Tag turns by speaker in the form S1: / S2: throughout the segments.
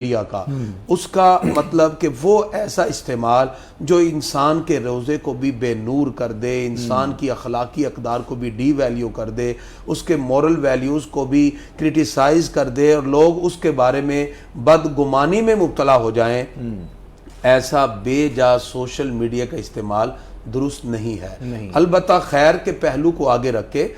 S1: کا اس کا مطلب کہ وہ ایسا استعمال جو انسان کے روزے کو بھی بے نور کر دے، انسان کی اخلاقی اقدار کو بھی ڈی ویلیو کر دے، اس کے مورل ویلیوز کو بھی کرٹیسائز کر دے اور لوگ اس کے بارے میں بدگمانی میں مبتلا ہو جائیں، ایسا بے جا سوشل میڈیا کا استعمال درست نہیں ہے۔ البتہ خیر کے پہلو کو آگے رکھ کے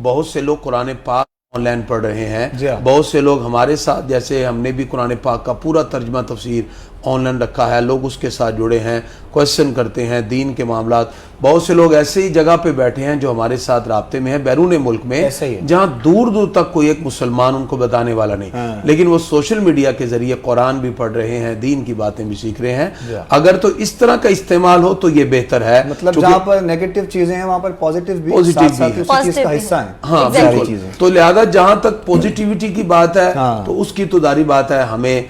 S1: بہت سے لوگ قرآن پاک آن لائن پڑھ رہے ہیں، بہت سے لوگ ہمارے ساتھ، جیسے ہم نے بھی قرآن پاک کا پورا ترجمہ تفسیر آن لائن رکھا ہے، لوگ اس کے ساتھ جڑے ہیں، کویسچن کرتے ہیں دین کے معاملات۔ بہت سے لوگ ایسے ہی جگہ پہ بیٹھے ہیں جو ہمارے ساتھ رابطے میں ہیں بیرون ملک میں، جہاں دور دور تک کوئی ایک مسلمان ان کو بتانے والا نہیں، لیکن وہ سوشل میڈیا کے ذریعے قرآن بھی پڑھ رہے ہیں، دین کی باتیں بھی سیکھ رہے ہیں۔ اگر تو اس طرح کا استعمال ہو تو یہ بہتر ہے،
S2: مطلب جہاں پر نیگیٹو چیزیں ہیں وہاں پر پوزیٹیو بھی اس کا حصہ ہیں۔
S1: ہاں بالکل، تو لہذا جہاں تک پوزیٹیوٹی کی بات ہے تو اس کی تو داری بات ہے، ہمیں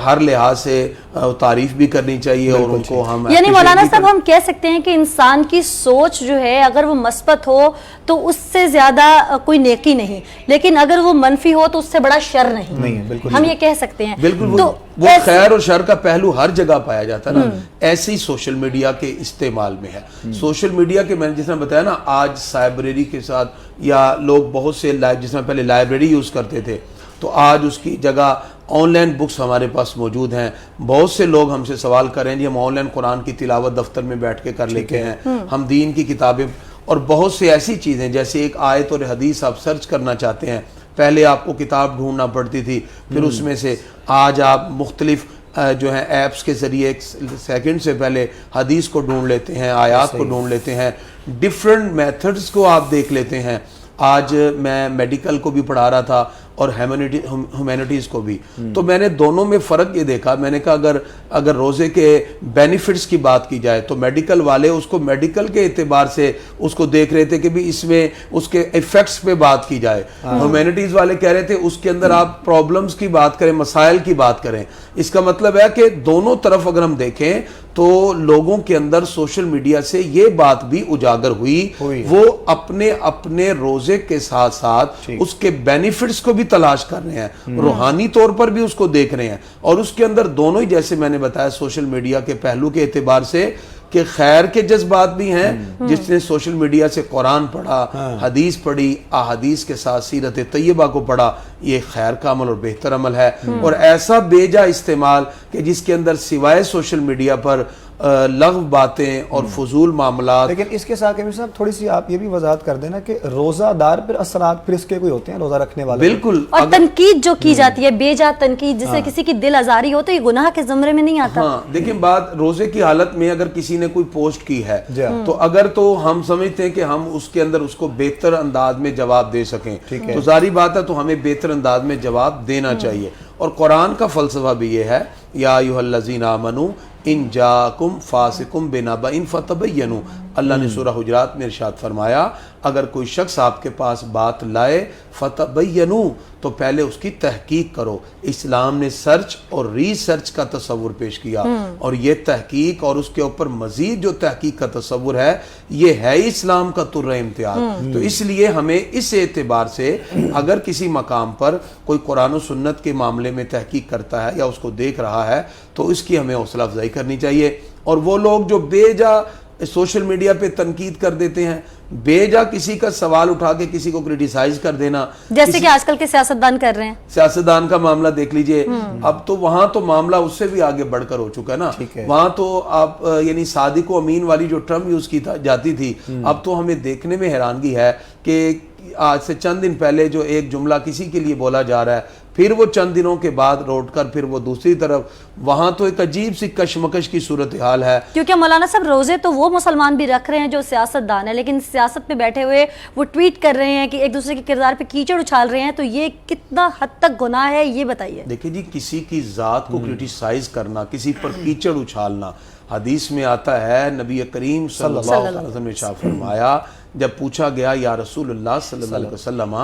S1: ہر لحاظ سے تعریف بھی کرنی چاہیے اور ان کو ہم
S3: یعنی مولانا صاحب ہم کہہ سکتے ہیں کہ انسان کی سوچ جو ہے اگر وہ مثبت ہو تو اس سے زیادہ کوئی نیکی نہیں، لیکن اگر وہ منفی ہو تو اس سے بڑا شر نہیں، ہم یہ کہہ سکتے ہیں۔
S1: بالکل، وہ خیر اور شر کا پہلو ہر جگہ پایا جاتا ہے نا، ایسے ہی سوشل میڈیا کے استعمال میں ہے۔ سوشل میڈیا کے میں نے جس نے بتایا نا، آج سائبریری کے ساتھ یا لوگ بہت سے جس میں پہلے لائبریری یوز کرتے تھے تو آج اس کی جگہ آن لائن بکس ہمارے پاس موجود ہیں۔ بہت سے لوگ ہم سے سوال کر رہے ہیں جی ہم آن لائن قرآن کی تلاوت دفتر میں بیٹھ کے کر لیتے ہیں، ہم دین کی کتابیں اور بہت سی ایسی چیزیں، جیسے ایک آیت اور حدیث آپ سرچ کرنا چاہتے ہیں، پہلے آپ کو کتاب ڈھونڈنا پڑتی تھی، پھر اس میں سے آج آپ مختلف جو ہیں ایپس کے ذریعے ایک سیکنڈ سے پہلے حدیث کو ڈھونڈ لیتے ہیں، آیات کو ڈھونڈ لیتے ہیں، ڈیفرنٹ میتھڈز کو آپ دیکھ لیتے ہیں۔ آج میں میڈیکل کو بھی پڑھا رہا تھا اور ہیومینٹیز کو بھی، تو میں نے دونوں میں فرق یہ دیکھا، میں نے کہا اگر روزے کے بینیفٹس کی بات کی جائے تو میڈیکل والے اس کو میڈیکل کے اعتبار سے اس کو دیکھ رہے تھے کہ بھی اس میں اس کے ایفیکٹس پہ بات کی جائے، ہیومینٹیز والے کہہ رہے تھے اس کے اندر آپ پرابلمز کی بات کریں، مسائل کی بات کریں۔ اس کا مطلب ہے کہ دونوں طرف اگر ہم دیکھیں تو لوگوں کے اندر سوشل میڈیا سے یہ بات بھی اجاگر ہوئی، وہ اپنے روزے کے ساتھ ساتھ اس کے بینیفٹس کو بھی تلاش کر رہے ہیں، روحانی طور پر بھی اس کو دیکھ رہے ہیں، اور اس کے اندر دونوں ہی، جیسے میں نے بتایا سوشل میڈیا کے پہلو کے اعتبار سے کہ خیر کے جذبات بھی ہیں، جس نے سوشل میڈیا سے قرآن پڑھا، حدیث پڑھی، احادیث کے ساتھ سیرت طیبہ کو پڑھا، یہ خیر کا عمل اور بہتر عمل ہے۔ اور ایسا بے جا استعمال کہ جس کے اندر سوائے سوشل میڈیا پر لغو باتیں اور فضول معاملات۔
S2: لیکن اس کے ساتھ صاحب تھوڑی سی آپ یہ بھی وضاحت کر دینا کہ روزہ دار پر اثرات پھر اس کے کوئی ہوتے ہیں روزہ رکھنے والے؟
S1: بالکل،
S3: اور تنقید جو کی جاتی ہے، بے جا تنقید، جس سے کسی کی دل آزاری ہو تو یہ گناہ کے زمرے میں نہیں آتا۔
S1: ہاں دیکھیں، بات روزے کی حالت میں اگر کسی نے کوئی پوسٹ کی ہے تو اگر تو ہم سمجھتے ہیں کہ ہم اس کے اندر اس کو بہتر انداز میں جواب دے سکیں تو ظاہری بات ہے تو ہمیں بہتر انداز میں جواب دینا چاہیے۔ اور قرآن کا فلسفہ بھی یہ ہے، یا ایھا الذین آمنوا ان جاءکم فاسق بنبأ فتبینوا، اللہ نے سورہ حجرات میں ارشاد فرمایا اگر کوئی شخص آپ کے پاس بات لائے فتبینوا تو پہلے اس کی تحقیق کرو۔ اسلام نے سرچ اور ریسرچ کا تصور پیش کیا، اور یہ تحقیق اور اس کے اوپر مزید جو تحقیق کا تصور ہے یہ ہے اسلام کا طر امتیاز۔ تو اس لیے ہمیں اس اعتبار سے اگر کسی مقام پر کوئی قرآن و سنت کے معاملے میں تحقیق کرتا ہے یا اس کو دیکھ رہا ہے تو اس کی ہمیں حوصلہ افزائی کرنی چاہیے۔ اور وہ لوگ جو بے جا سوشل میڈیا پہ تنقید کر دیتے ہیں، بے جا کسی کا سوال اٹھا کے کسی کو کرٹیسائز کر دینا،
S3: جیسے کہ آج کل کے سیاستدان کر رہے ہیں،
S1: سیاستدان کا معاملہ دیکھ لیجئے، اب تو وہاں تو معاملہ اس سے بھی آگے بڑھ کر ہو چکا ہے نا۔ وہاں تو آپ یعنی صادق و امین والی جو ٹرم یوز کی جاتی تھی، اب تو ہمیں دیکھنے میں حیرانگی ہے کہ آج سے چند دن پہلے جو ایک جملہ کسی کے لیے بولا جا رہا ہے، پھر وہ چند دنوں کے بعد روٹ کر پھر وہ دوسری طرف، وہاں تو ایک عجیب سی کشمکش کی صورتحال ہے۔
S3: کیونکہ مولانا صاحب روزے تو وہ مسلمان بھی رکھ رہے ہیں جو سیاستدان ہیں، لیکن سیاست پہ بیٹھے ہوئے وہ ٹویٹ کر رہے ہیں کہ ایک دوسرے کے کردار پہ کیچڑ اچھال رہے ہیں، تو یہ کتنا حد تک گناہ ہے یہ بتائیے۔
S1: دیکھیں جی، کسی کی ذات کو کرٹیسائز کرنا، کسی پر کیچڑ اچھالنا، حدیث میں آتا ہے نبی کریم صلی اللہ علیہ وسلم نے ارشاد فرمایا، جب پوچھا گیا یا رسول اللہ صلی اللہ علیہ وسلم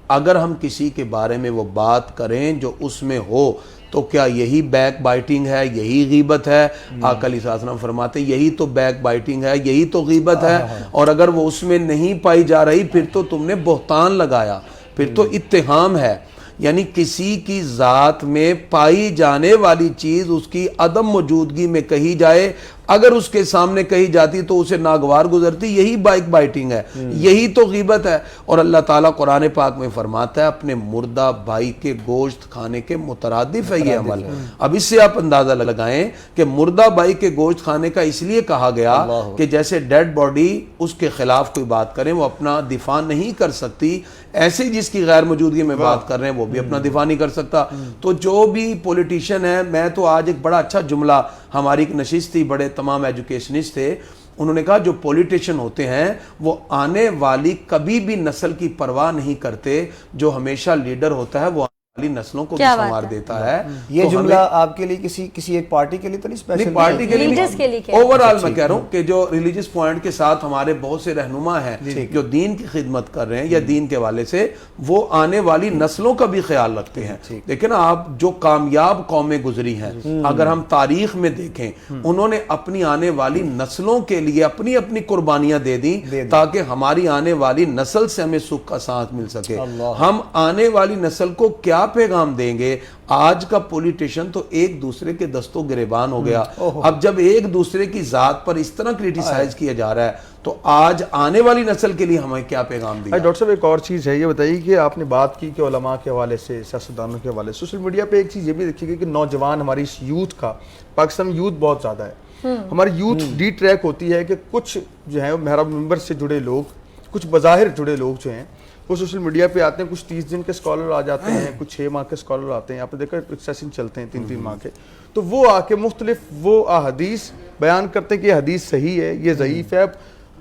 S1: اگر ہم کسی کے بارے میں وہ بات کریں جو اس میں ہو تو کیا یہی بیک بائٹنگ ہے، یہی غیبت ہے؟ آقا علیہ السلام فرماتے یہی تو بیک بائٹنگ ہے، یہی تو غیبت ہے، اور اگر وہ اس میں نہیں پائی جا رہی پھر تو تم نے بہتان لگایا، پھر تو اتہام ہے۔ یعنی کسی کی ذات میں پائی جانے والی چیز اس کی عدم موجودگی میں کہی جائے، اگر اس کے سامنے کہی جاتی تو اسے ناگوار گزرتی، یہی بائک بائٹنگ ہے، یہی تو غیبت ہے۔ اور اللہ تعالیٰ قرآن پاک میں فرماتا ہے اپنے مردہ بھائی کے گوشت کھانے کے مترادف ہے یہ عمل۔ اب اس سے آپ اندازہ لگائیں کہ مردہ بھائی کے گوشت کھانے کا اس لیے کہا گیا کہ جیسے ڈیڈ باڈی اس کے خلاف کوئی بات کریں وہ اپنا دفاع نہیں کر سکتی، ایسے جس کی غیر موجودگی میں بات کر رہے ہیں وہ بھی اپنا دفاع نہیں کر سکتا۔ تو جو بھی پولیٹیشین ہے، میں تو آج ایک بڑا اچھا جملہ، ہماری ایک نشست تھی، بڑے تمام ایجوکیشنسٹ تھے، انہوں نے کہا جو پولیٹیشین ہوتے ہیں وہ آنے والی کبھی بھی نسل کی پرواہ نہیں کرتے، جو ہمیشہ لیڈر ہوتا ہے وہ والی نسلوں کو بھی سنوار دیتا ہے۔
S2: یہ جملہ آپ کے لیے کسی ایک پارٹی کے لیے تو نہیں اسپیشل؟
S1: نہیں، پارٹی کے لیے اوورآل میں کہہ رہا ہوں کہ جو ریلیجس پوائنٹ کے ساتھ ہمارے بہت سے رہنما ہیں جو دین کی خدمت کر رہے ہیں یا دین کے حوالے سے، وہ آنے والی نسلوں کا بھی خیال رکھتے ہیں۔ لیکن آپ جو کامیاب قومیں گزری ہیں، اگر ہم تاریخ میں دیکھیں، انہوں نے اپنی آنے والی نسلوں کے لیے اپنی اپنی قربانیاں دے دیں تاکہ ہماری آنے والی نسل سے ہمیں سکھ کا ساتھ مل سکے۔ ہم آنے والی نسل کو کیا پیغام دیں گے؟ آج کا پولیٹیشن تو ایک دوسرے کے دستوں گریبان ہو گیا۔ اب جب ایک دوسرے کی ذات پر اس طرح کریٹیسائز کیا جا رہا ہے تو آج آنے والی نسل کے لیے ہمیں کیا پیغام دیا؟
S4: ڈاکٹر صاحب ایک اور چیز ہے، یہ بتائیے کہ آپ نے بات کی کہ علماء کے حوالے سے، سیاستدانوں کے حوالے سے، سوشل میڈیا پہ ایک چیز یہ بھی دیکھیے گی کہ نوجوان ہماری اس یوتھ کا، پاکستان میں یوتھ بہت زیادہ ہے، ہماری یوتھ ڈی ٹریک ہوتی ہے کہ کچھ جو ہیں محراب ممبر سے جڑے لوگ، کچھ بظاہر جڑے لوگ جو ہیں وہ سوشل میڈیا پہ آتے ہیں، کچھ 30 دن کے اسکالر آ جاتے ہیں، کچھ 6 ماہ کے اسکالر آتے ہیں، آپ نے دیکھا سیشن چلتے ہیں 3 ماہ کے، تو وہ آ کے مختلف وہ احادیث بیان کرتے ہیں کہ یہ حدیث صحیح ہے، یہ ضعیف ہے۔ اب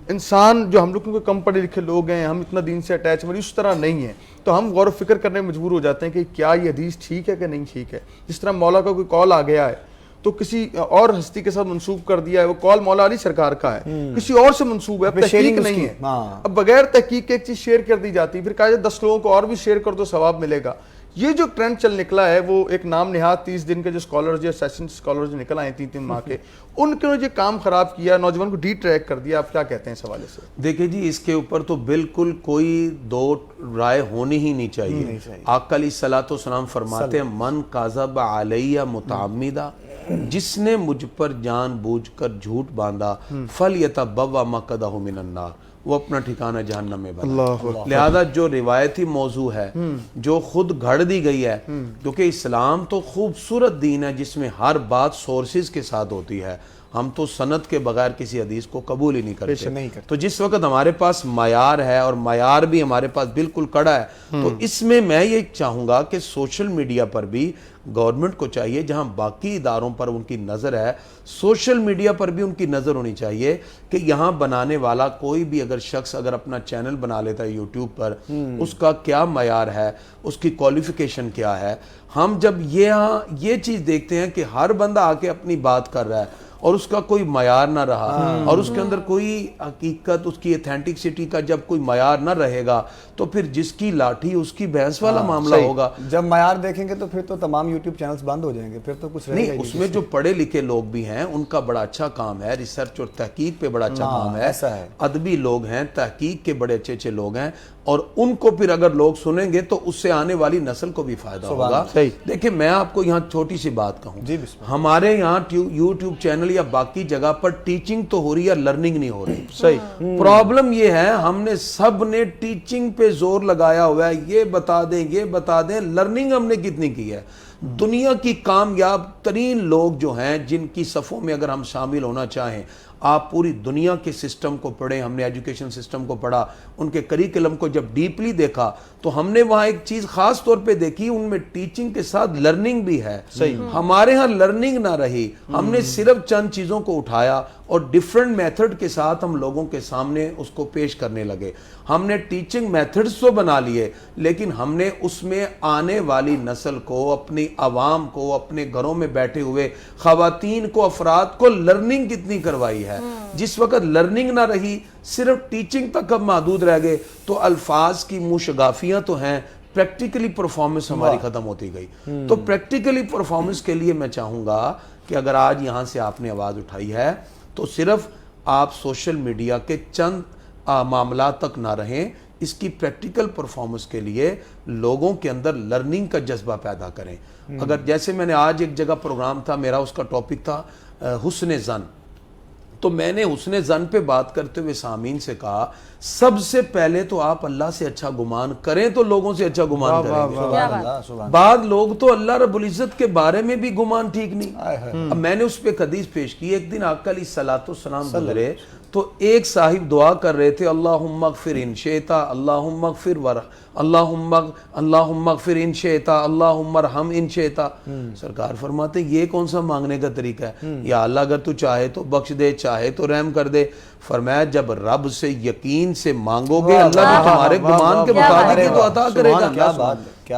S4: انسان جو ہم لوگوں کے کم پڑھے لکھے لوگ ہیں، ہم اتنا دین سے اٹیچ ہماری اس طرح نہیں ہے، تو ہم غور و فکر کرنے میں مجبور ہو جاتے ہیں کہ کیا یہ حدیث ٹھیک ہے کہ نہیں ٹھیک ہے۔ جس طرح مولا کا کوئی کال آ گیا ہے تو کسی اور ہستی کے ساتھ منسوب کر دیا ہے، وہ کال مولا علی سرکار کا ہے، کسی اور سے منسوب ہے، تحقیق نہیں ہے، اب بغیر تحقیق کے ایک چیز شیئر کر دی جاتی ہے، پھر کہا جائے 10 لوگوں کو اور بھی شیئر کر دو ثواب ملے گا۔ یہ جو ٹرینڈ چل نکلا ہے وہ ایک نام نہاد 30 دن کے جو اسکالرز یا سیشن اسکالرز نکل آئے 3 ماہ کے، ان کے جو کام خراب کیا، نوجوان کو ڈی ٹریک کر دیا، آپ کیا کہتے ہیں اس حوالے سے؟
S1: دیکھیں جی، اس کے اوپر تو بالکل کوئی دو رائے ہونی ہی نہیں چاہیے۔ آقا علیہ الصلوۃ والسلام فرماتے ہیں من کذب علیہ متعمدا، جس نے مجھ پر جان بوجھ کر جھوٹ باندھا فلیتبوأ مقعدہ من النار، وہ اپنا ٹھکانہ جہنم میں بنا۔ لہذا جو روایتی موضوع ہے، جو خود گھڑ دی گئی ہے، کیونکہ اسلام تو خوبصورت دین ہے جس میں ہر بات سورسز کے ساتھ ہوتی ہے، ہم تو سند کے بغیر کسی حدیث کو قبول ہی نہیں کرتے۔ تو جس وقت ہمارے پاس معیار ہے اور معیار بھی ہمارے پاس بالکل کڑا ہے، تو اس میں میں یہ چاہوں گا کہ سوشل میڈیا پر بھی گورنمنٹ کو چاہیے، جہاں باقی اداروں پر ان کی نظر ہے، سوشل میڈیا پر بھی ان کی نظر ہونی چاہیے کہ یہاں بنانے والا کوئی بھی اگر شخص اگر اپنا چینل بنا لیتا ہے یوٹیوب پر، اس کا کیا معیار ہے، اس کی کوالیفیکیشن کیا ہے۔ ہم جب یہ چیز دیکھتے ہیں کہ ہر بندہ آ کے اپنی بات کر رہا ہے اور اس کا کوئی معیار نہ رہا اور اس کے اندر کوئی حقیقت، اس کی ایتھینٹکسٹی کا جب کوئی معیار نہ رہے گا تو پھر جس کی لاٹھی اس کی بھینس والا معاملہ ہوگا۔
S2: جب معیار دیکھیں گے تو پھر تو تمام یوٹیوب چینلز بند ہو جائیں گے، پھر تو کچھ
S1: نہیں۔ اس میں جو پڑھے لکھے لوگ بھی ہیں ان کا بڑا اچھا کام ہے، ریسرچ اور تحقیق پہ بڑا اچھا کام ہے، ادبی لوگ ہیں، تحقیق کے بڑے اچھے اچھے لوگ ہیں، اور ان کو پھر اگر لوگ سنیں گے تو اس سے آنے والی نسل کو بھی فائدہ ہوگا۔ دیکھیں میں آپ کو یہاں چھوٹی سی بات کہوں، ہمارے یہاں یوٹیوب چینل یا باقی جگہ پر ٹیچنگ تو ہو رہی ہے، لرننگ نہیں ہو رہی۔ صحیح پرابلم یہ ہے ہم نے سب نے ٹیچنگ پہ زور لگایا ہوا ہے، یہ بتا دیں، لرننگ ہم نے کتنی کی ہے؟ دنیا کی کامیاب ترین لوگ جو ہیں جن کی صفوں میں اگر ہم شامل ہونا چاہیں، آپ پوری دنیا کے سسٹم کو پڑھیں، ہم نے ایجوکیشن سسٹم کو پڑھا، ان کے کریکلم کو جب ڈیپلی دیکھا تو ہم نے وہاں ایک چیز خاص طور پہ دیکھی، ان میں ٹیچنگ کے ساتھ لرننگ بھی ہے۔ ہمارے ہاں لرننگ نہ رہی، ہم نے صرف چند چیزوں کو اٹھایا اور ڈیفرنٹ میتھڈ کے ساتھ ہم لوگوں کے سامنے اس کو پیش کرنے لگے۔ ہم نے ٹیچنگ میتھڈز تو بنا لیے لیکن ہم نے اس میں آنے والی نسل کو، اپنی عوام کو، اپنے گھروں میں بیٹھے ہوئے خواتین کو، افراد کو لرننگ کتنی کروائی ہے؟ جس وقت لرننگ نہ رہی، صرف ٹیچنگ تک اب محدود رہ گئے تو الفاظ کی منہ شگافیاں تو ہیں، پریکٹیکلی پرفارمنس ہماری ختم ہوتی گئی۔ تو پریکٹیکلی پرفارمنس کے لیے میں چاہوں گا کہ اگر آج یہاں سے آپ نے آواز اٹھائی ہے تو صرف آپ سوشل میڈیا کے چند معاملات تک نہ رہیں، اس کی پریکٹیکل پرفارمنس کے لیے لوگوں کے اندر لرننگ کا جذبہ پیدا کریں. اگر جیسے میں نے آج ایک جگہ پروگرام تھا میرا, اس کا ٹاپک تھا حسن ظن, تو میں نے حسن ظن پہ بات کرتے ہوئے سامعین سے کہا سب سے پہلے تو آپ اللہ سے اچھا گمان کریں تو لوگوں سے اچھا گمان کریں گے. بعض لوگ تو اللہ رب العزت کے بارے میں بھی گمان ٹھیک نہیں. اب میں نے اس پہ حدیث پیش کی, ایک دن آقا علیہ الصلوۃ والسلام گزرے تو ایک صاحب دعا کر رہے تھے اللہم اغفر ان شئت اللہم اغفر اللہم اغفر ان شئت اللہم ارحم ان شئت. سرکار فرماتے ہیں یہ کون سا مانگنے کا طریقہ ہے؟ یا اللہ اگر تو چاہے تو بخش دے, چاہے تو رحم کر دے. فرمایا جب رب سے یقین سے مانگو گے اللہ بھی تمہارے گمان کے مطابق ہی تو عطا کرے گا.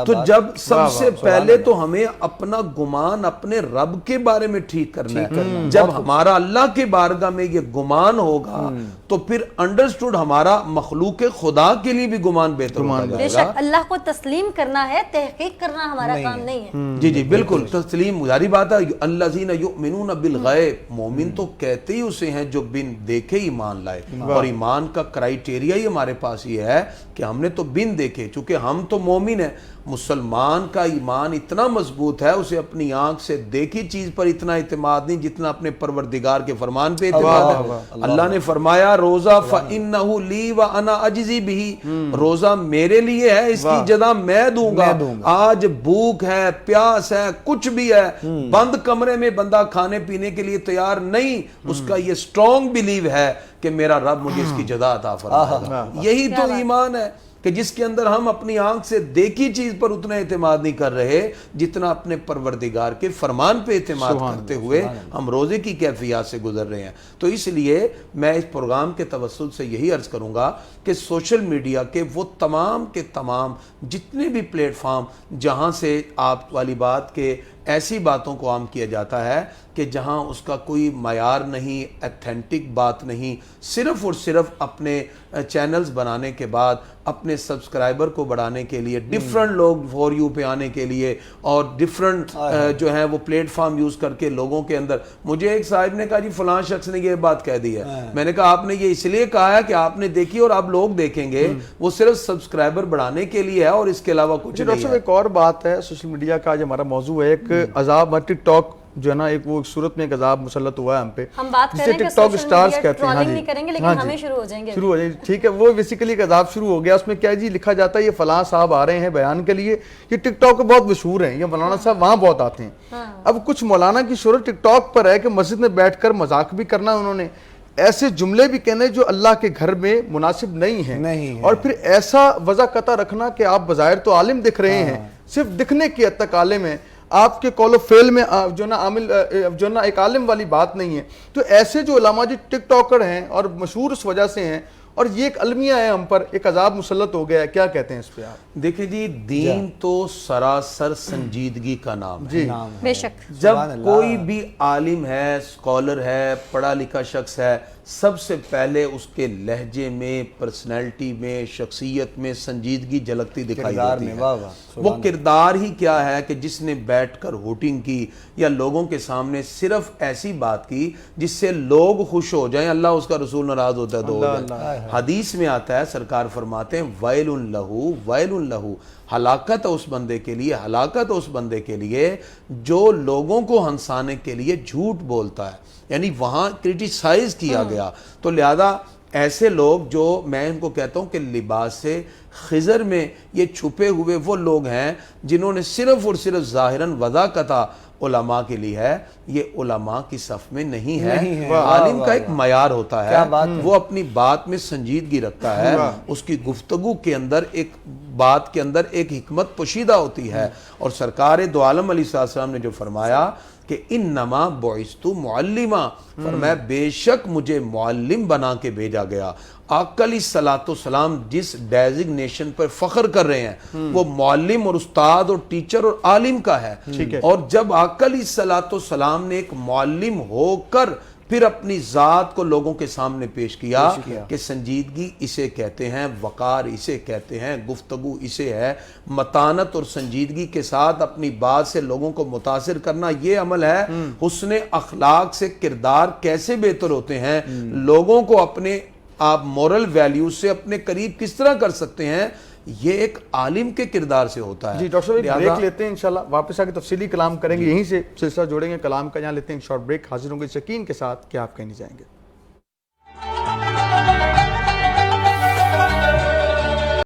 S1: تو جب سب سے پہلے تو ہمیں اپنا گمان اپنے رب کے بارے میں ٹھیک کرنا ہے. جب ہمارا اللہ کے بارگاہ میں یہ گمان ہوگا تو پھر انڈرسٹوڈ ہمارا مخلوق خدا کے لیے بھی گمان بہتر ہوگا.
S3: بے شک اللہ کو تسلیم کرنا ہے, تحقیق کرنا ہمارا کام نہیں ہے.
S1: جی جی بالکل تسلیم, ظاہری بات ہے. الذین یؤمنون بالغیب, مومن تو کہتے ہی اسے ہیں جو بن دیکھے ایمان لائے. اور ایمان کا کرائیٹیریا ہی ہمارے پاس یہ ہے کہ ہم نے تو بن دیکھے, چونکہ ہم تو مومن ہیں. مسلمان کا ایمان اتنا مضبوط ہے اسے اپنی آنکھ سے دیکھی چیز پر اتنا اعتماد نہیں جتنا اپنے پروردگار کے فرمان پہ اعتماد ہے. اللہ نے فرمایا روزہ فَإِنَّهُ لِي وَأَنَا أَجْزِي بِهِ, روزہ میرے لیے ہے, اس کی جزا میں دوں گا. آج بھوک ہے, پیاس ہے, کچھ بھی ہے, بند کمرے میں بندہ کھانے پینے کے لیے تیار نہیں, اس کا یہ اسٹرانگ بلیو ہے کہ میرا رب مجھے اس کی جزا عطا فرمائے گا. یہی تو ایمان ہے کہ جس کے اندر ہم اپنی آنکھ سے دیکھی چیز پر اتنا اعتماد نہیں کر رہے جتنا اپنے پروردگار کے فرمان پہ اعتماد کرتے ہوئے ہم روزے کی کیفیات سے گزر رہے ہیں. تو اس لیے میں اس پروگرام کے توسط سے یہی عرض کروں گا کہ سوشل میڈیا کے وہ تمام کے تمام جتنے بھی پلیٹ فارم جہاں سے آپ والی بات کے ایسی باتوں کو عام کیا جاتا ہے کہ جہاں اس کا کوئی معیار نہیں, ایتھینٹک بات نہیں, صرف اور صرف اپنے چینلز بنانے کے بعد اپنے سبسکرائبر کو بڑھانے کے لیے ڈیفرنٹ لوگ فور یو پہ آنے کے لیے اور ڈیفرنٹ جو ہیں وہ پلیٹ فارم یوز کر کے لوگوں کے اندر. مجھے ایک صاحب نے کہا جی فلاں شخص نے یہ بات کہہ دی ہے. میں نے کہا آپ نے یہ اس لیے کہا ہے کہ آپ نے دیکھی اور آپ لوگ دیکھیں گے, وہ صرف سبسکرائبر بڑھانے کے لیے ہے اور اس کے علاوہ کچھ نہیں ہے.
S4: ایک اور بات ہے سوشل میڈیا کا, جو ہمارا موضوع ہے ایک عذاب, ٹک ٹاک جو ہے نا ایک وہ صورت میں ایک عذاب مسلط ہوا ہے ہم پہ,
S3: ہم بات کریں گے
S4: ٹک ٹاک سٹارز کہتے ہیں.
S3: ٹرولنگ نہیں کریں گے لیکن ہمیں شروع ہو جائیں گے,
S4: شروع ہو جائیں گے. ٹھیک ہے, وہ بیسیکلی ایک عذاب شروع ہو گیا. اس میں کیا جی لکھا جاتا ہے یہ فلاں صاحب آ رہے ہیں بیان کے لیے, یہ ٹک ٹاک پہ بہت مشہور ہیں, یہ مولانا صاحب وہاں بہت آتے ہیں. اب کچھ مولانا کی شہرت ٹک ٹاک پر ہے کہ مسجد میں بیٹھ کر مذاق بھی کرنا, انہوں نے ایسے جملے بھی کہنے جو اللہ کے گھر میں مناسب نہیں ہیں, اور پھر ایسا وضع قطع رکھنا کہ آپ بظاہر تو عالم دکھ رہے ہیں, صرف دکھنے کی حد تک عالم ہیں, آپ کے قول و فعل میں جو نا عامل جو نا ایک عالم والی بات نہیں ہے. تو ایسے جو علماء جو ٹک ٹاکر ہیں اور مشہور اس وجہ سے ہیں, اور یہ ایک المیہ ہے ہم پر, ایک عذاب مسلط ہو گیا ہے, کیا کہتے ہیں اس پہ آپ؟
S1: دیکھیں جی دین تو سراسر سنجیدگی کا نام ہے.
S3: بے شک
S1: جب کوئی بھی عالم ہے, اسکالر ہے, پڑھا لکھا شخص ہے, سب سے پہلے اس کے لہجے میں, پرسنالٹی میں, شخصیت میں سنجیدگی جھلکتی دکھائی دیتی ہے. وہ کردار ہی کیا ہے کہ جس نے بیٹھ کر ہوٹنگ کی یا لوگوں کے سامنے صرف ایسی بات کی جس سے لوگ خوش ہو جائیں, اللہ اس کا رسول ناراض ہوتا ہے تو ہو جائے. حدیث میں آتا ہے, سرکار فرماتے ہیں ویل لہو ویل لہو, ہلاکت اس بندے کے لیے, ہلاکت اس بندے کے لیے جو لوگوں کو ہنسانے کے لیے جھوٹ بولتا ہے. یعنی وہاں کرٹیسائز کیا گیا. تو لہذا ایسے لوگ جو میں ان کو کہتا ہوں کہ لباس خضر میں یہ چھپے ہوئے وہ لوگ ہیں جنہوں نے صرف اور صرف ظاہراً وضاقتہ علماء کے لیے ہے, یہ علماء کی صف میں نہیں ہے. عالم کا ایک معیار ہوتا ہے, وہ اپنی بات میں سنجیدگی رکھتا ہے, اس کی گفتگو کے اندر ایک بات کے اندر ایک حکمت پوشیدہ ہوتی ہے. اور سرکار دو عالم علیہ السلام نے جو فرمایا کہ انما بعثت معلما, فرمایا بے شک مجھے معلم بنا کے بھیجا گیا. آقا علیہ الصلوۃ والسلام جس ڈیزگنیشن پر فخر کر رہے ہیں وہ معلم اور استاد اور ٹیچر اور عالم کا ہے. اور جب آقا علیہ الصلوۃ والسلام نے ایک معلم ہو کر پھر اپنی ذات کو لوگوں کے سامنے پیش کیا کہ سنجیدگی اسے کہتے ہیں, وقار اسے کہتے ہیں, گفتگو اسے ہے, متانت اور سنجیدگی کے ساتھ اپنی بات سے لوگوں کو متاثر کرنا یہ عمل ہے. حسن اخلاق سے کردار کیسے بہتر ہوتے ہیں, لوگوں کو اپنے آپ مورل ویلیوز سے اپنے قریب کس طرح کر سکتے ہیں، یہ ایک عالم کے کردار سے ہوتا ہے.
S4: جی ڈاکٹر صاحب ایک بریک لیتے ہیں، انشاءاللہ واپس آ کے تفصیلی کلام کریں گے، یہیں سے سلسلہ جوڑیں گے کلام کا. یہاں لیتے ہیں ایک شارٹ بریک. حاضر ہوں گے یقین کے ساتھ کہ آپ کہیں نہیں جائیں گے.